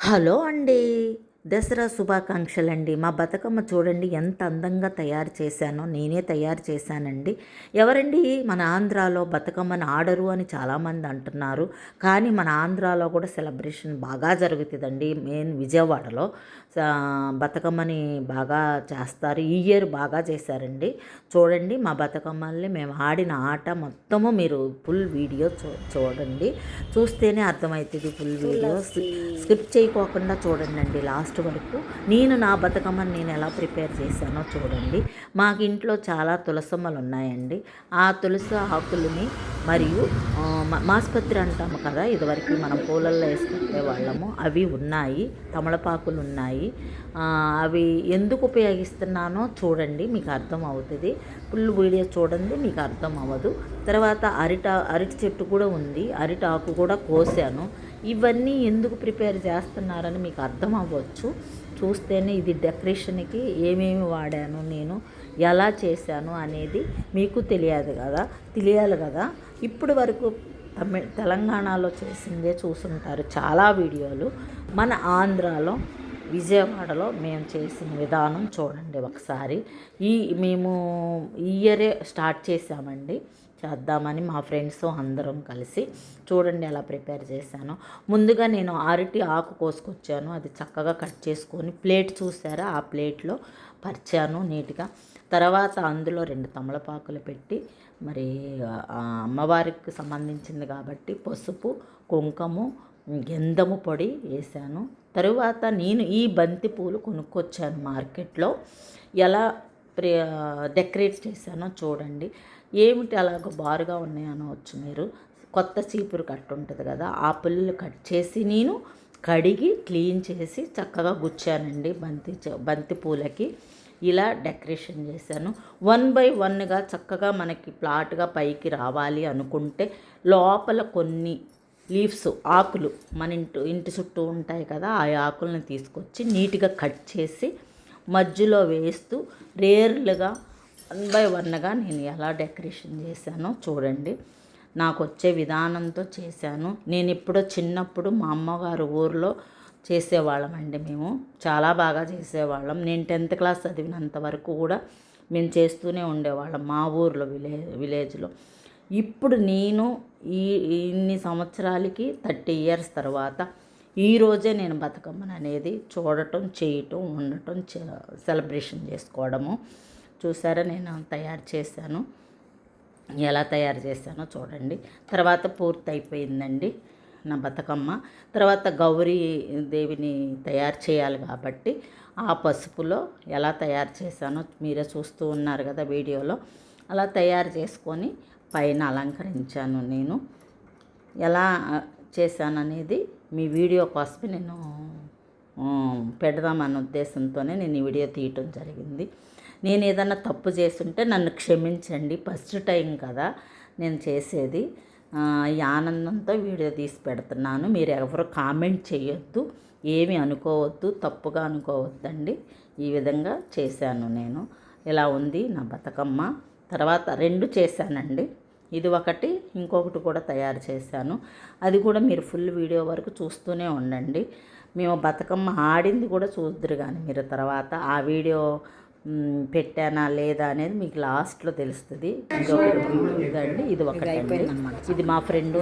Hello అండి. దసరా శుభాకాంక్షలండి. మా బతుకమ్మ చూడండి ఎంత అందంగా తయారు చేశానో, నేనే తయారు చేశానండి. ఎవరండి మన ఆంధ్రాలో బతుకమ్మని ఆడరు అని చాలామంది అంటున్నారు. కానీ మన ఆంధ్రాలో కూడా సెలబ్రేషన్ బాగా జరుగుతుందండి. మెయిన్ విజయవాడలో బతుకమ్మని బాగా చేస్తారు. ఈ ఇయర్ బాగా చేశారండి. చూడండి మా బతుకమ్మల్ని మేము ఆడిన ఆట మొత్తము మీరు ఫుల్ వీడియో చూడండి. చూస్తేనే అర్థమవుతుంది ఫుల్ వీడియో. స్కిప్ చేయకోకుండా చూడండి లాస్ట్ వరకు. నేను నా బతుకమ్మని నేను ఎలా ప్రిపేర్ చేశానో చూడండి. మాకు ఇంట్లో చాలా తులసమ్మలు ఉన్నాయండి. ఆ తులసి ఆకులని మరియు మాస్పత్రి అంటాము కదా, ఇదివరకు మనం పూలల్లో వేసుకునే వాళ్ళము, అవి ఉన్నాయి. తమలపాకులు ఉన్నాయి. అవి ఎందుకు ఉపయోగిస్తున్నానో చూడండి, మీకు అర్థం అవుతుంది. ఫుల్ వీడియో చూడండి, మీకు అర్థం అవ్వదు. తర్వాత అరటి చెట్టు కూడా ఉంది, అరటి ఆకు కూడా కోసాను. ఇవన్నీ ఎందుకు ప్రిపేర్ చేస్తున్నారని మీకు అర్థం అవ్వచ్చు. చూస్తేనే ఇది డెకరేషన్కి ఏమేమి వాడాను, నేను ఎలా చేశాను అనేది మీకు తెలియాలి కదా. ఇప్పటి వరకు తెలంగాణలో చేసిందే చూసుంటారు చాలా వీడియోలు. మన ఆంధ్రాలో విజయవాడలో మేము చేసిన విధానం చూడండి ఒకసారి. మేము ఈ ఇయరే స్టార్ట్ చేద్దామని మా ఫ్రెండ్స్ అందరం కలిసి. చూడండి ఎలా ప్రిపేర్ చేశాను. ముందుగా నేను అరటి ఆకు కోసుకొచ్చాను, అది చక్కగా కట్ చేసుకొని ప్లేట్ చూసారా, ఆ ప్లేట్లో పరిచాను నీట్గా. తర్వాత అందులో 2 తమలపాకులు పెట్టి, మరి అమ్మవారికి సంబంధించింది కాబట్టి పసుపు, కుంకుమ, గంధము పొడి వేసాను. తరువాత నేను ఈ బంతి పూలు కొనుక్కొచ్చాను మార్కెట్లో. ఎలా డెకరేట్ చేశానో చూడండి. ఏమిటి అలాగ బారుగా ఉన్నాయనవచ్చు మీరు. కొత్త చీపురు కట్టు ఉంటుంది కదా, ఆ పుల్లలు కట్ చేసి నేను కడిగి క్లీన్ చేసి చక్కగా గుచ్చానండి బంతి పూలకి. ఇలా డెకరేషన్ చేశాను. 1 by 1గా చక్కగా మనకి ప్లాట్గా పైకి రావాలి అనుకుంటే లోపల కొన్ని లీవ్స్, ఆకులు మన ఇంటి చుట్టూ ఉంటాయి కదా, ఆ ఆకులను తీసుకొచ్చి నీట్గా కట్ చేసి మధ్యలో వేస్తూ రేర్లుగా 1 by 1గా నేను ఎలా డెకరేషన్ చేశానో చూడండి. నాకు వచ్చే విధానంతో చేశాను. నేను ఎప్పుడో చిన్నప్పుడు మా అమ్మగారు ఊరిలో చేసేవాళ్ళమండి. మేము చాలా బాగా చేసేవాళ్ళం. నేను 10th క్లాస్ చదివినంత వరకు కూడా మేము చేస్తూనే ఉండేవాళ్ళం మా ఊర్లో, విలేజ్లో. ఇప్పుడు నేను ఇన్ని సంవత్సరాలకి 30 years తర్వాత ఈరోజే నేను బతుకమ్మను అనేది చూడటం, చేయటం, ఉండటం, సెలబ్రేషన్ చేసుకోవడము. చూసారా నేను తయారు చేశాను. ఎలా తయారు చేశానో చూడండి. తర్వాత పూర్తి అయిపోయిందండి నా బతుకమ్మ. తర్వాత గౌరీ దేవిని తయారు చేయాలి కాబట్టి ఆ పసుపులో ఎలా తయారు చేశానో మీరే చూస్తూ ఉన్నారు కదా వీడియోలో. అలా తయారు చేసుకొని పైన అలంకరించాను. నేను ఎలా చేశాననేది మీ వీడియో కోసమే నేను పెడదామన్న ఉద్దేశంతోనే నేను ఈ వీడియో తీయటం జరిగింది. నేను ఏదైనా తప్పు చేస్తుంటే నన్ను క్షమించండి. ఫస్ట్ టైం కదా నేను చేసేది. ఈ ఆనందంతో వీడియో తీసి పెడుతున్నాను. మీరు ఎవరు కామెంట్ చేయొద్దు, ఏమి అనుకోవద్దు, తప్పుగా అనుకోవద్దండి. ఈ విధంగా చేశాను నేను. ఇలా ఉంది నా బతుకమ్మ. తర్వాత 2 చేశానండి. ఇది ఒకటి, ఇంకొకటి కూడా తయారు చేశాను. అది కూడా మీరు ఫుల్ వీడియో వరకు చూస్తూనే ఉండండి. మేము బతుకమ్మ ఆడింది కూడా చూద్దరు కానీ మీరు తర్వాత ఆ వీడియో పెట్టానా లేదా అనేది మీకు లాస్ట్లో తెలుస్తుంది. ఇది ఒకటి, ఇది మా ఫ్రెండ్